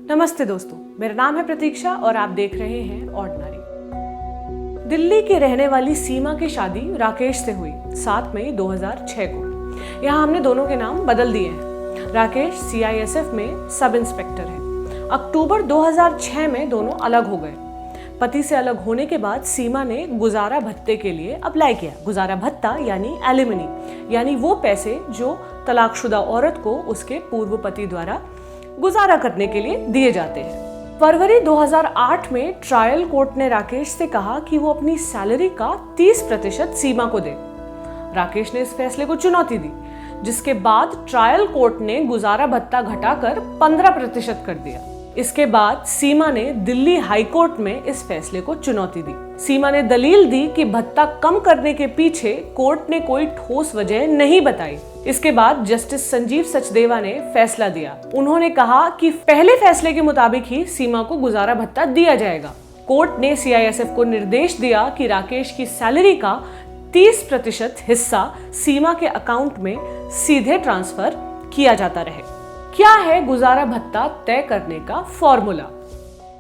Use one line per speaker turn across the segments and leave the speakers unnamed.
नमस्ते दोस्तों, मेरा नाम है प्रतीक्षा और आप देख रहे हैं ऑर्डिनरी। दिल्ली की रहने वाली सीमा की शादी राकेश से हुई 7 मई 2006 को। यहाँ हमने दोनों के नाम बदल दिए हैं। राकेश CISF में सब इंस्पेक्टर है। अक्टूबर 2006 में दोनों अलग हो गए। पति से अलग होने के बाद सीमा ने गुजारा भत्ते के लिए अप्लाई किया। गुजारा भत्ता यानी एलिमनी, यानी वो पैसे जो तलाकशुदा औरत को उसके पूर्व पति द्वारा गुजारा करने के लिए दिए जाते हैं। फरवरी 2008 में ट्रायल कोर्ट ने राकेश से कहा कि वो अपनी सैलरी का 30% सीमा को दे। राकेश ने इस फैसले को चुनौती दी, जिसके बाद ट्रायल कोर्ट ने गुजारा भत्ता घटाकर 15% कर दिया। इसके बाद सीमा ने दिल्ली हाई कोर्ट में इस फैसले को चुनौती दी। सीमा ने दलील दी कि भत्ता कम करने के पीछे कोर्ट ने कोई ठोस वजह नहीं बताई। इसके बाद जस्टिस संजीव सचदेवा ने फैसला दिया। उन्होंने कहा कि पहले फैसले के मुताबिक ही सीमा को गुजारा भत्ता दिया जाएगा। कोर्ट ने CISF को निर्देश दिया कि राकेश की सैलरी का 30% हिस्सा सीमा के अकाउंट में सीधे ट्रांसफर किया जाता रहे। क्या है गुजारा भत्ता तय करने का फॉर्मूला?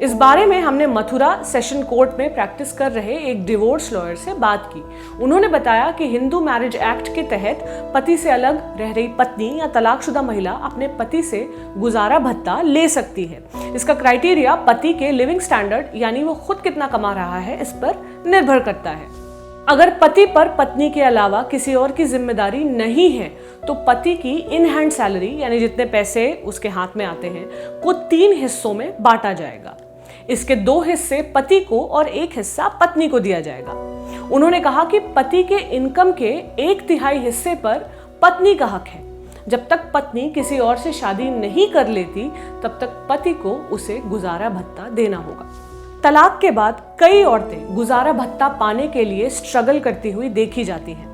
इस बारे में हमने मथुरा सेशन कोर्ट में प्रैक्टिस कर रहे एक डिवोर्स लॉयर से बात की। उन्होंने बताया कि हिंदू मैरिज एक्ट के तहत पति से अलग रह रही पत्नी या तलाकशुदा महिला अपने पति से गुजारा भत्ता ले सकती है। इसका क्राइटेरिया पति के लिविंग स्टैंडर्ड यानी वो खुद कितना कमा रहा है इस पर निर्भर करता है। अगर पति पर पत्नी के अलावा किसी और की जिम्मेदारी नहीं है तो पति की इन हैंड सैलरी यानी जितने पैसे उसके हाथ में आते हैं को 3 हिस्सों में बांटा जाएगा। इसके 2 हिस्से पति को और 1 हिस्सा पत्नी को दिया जाएगा। उन्होंने कहा कि पति के इनकम के 1/3 हिस्से पर पत्नी का हक है। जब तक पत्नी किसी और से शादी नहीं कर लेती तब तक पति को उसे गुजारा भत्ता देना होगा। तलाक के बाद कई औरतें गुजारा भत्ता पाने के लिए स्ट्रगल करती हुई देखी जाती हैं।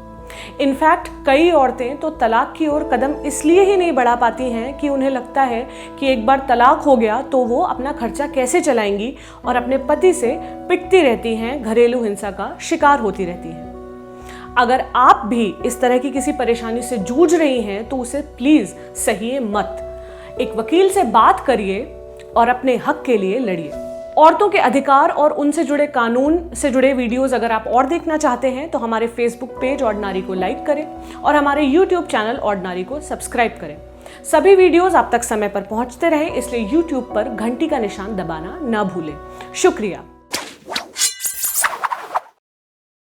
इनफैक्ट कई औरतें तो तलाक की ओर कदम इसलिए ही नहीं बढ़ा पाती हैं कि उन्हें लगता है कि एक बार तलाक हो गया तो वो अपना खर्चा कैसे चलाएंगी और अपने पति से पिटती रहती हैं, घरेलू हिंसा का शिकार होती रहती हैं। अगर आप भी इस तरह की किसी परेशानी से जूझ रही हैं तो उसे प्लीज सहिए मत। एक वकील से बात करिए और अपने हक के लिए लड़िए। औरतों के अधिकार और उनसे जुड़े कानून से जुड़े वीडियोस अगर आप और देखना चाहते हैं तो हमारे फेसबुक पेज ऑर्डिनरी को लाइक करें और हमारे यूट्यूब चैनल ऑर्डिनरी को सब्सक्राइब करें। सभी वीडियोस आप तक समय पर पहुंचते रहे, इसलिए यूट्यूब पर घंटी का निशान दबाना न भूलें। शुक्रिया।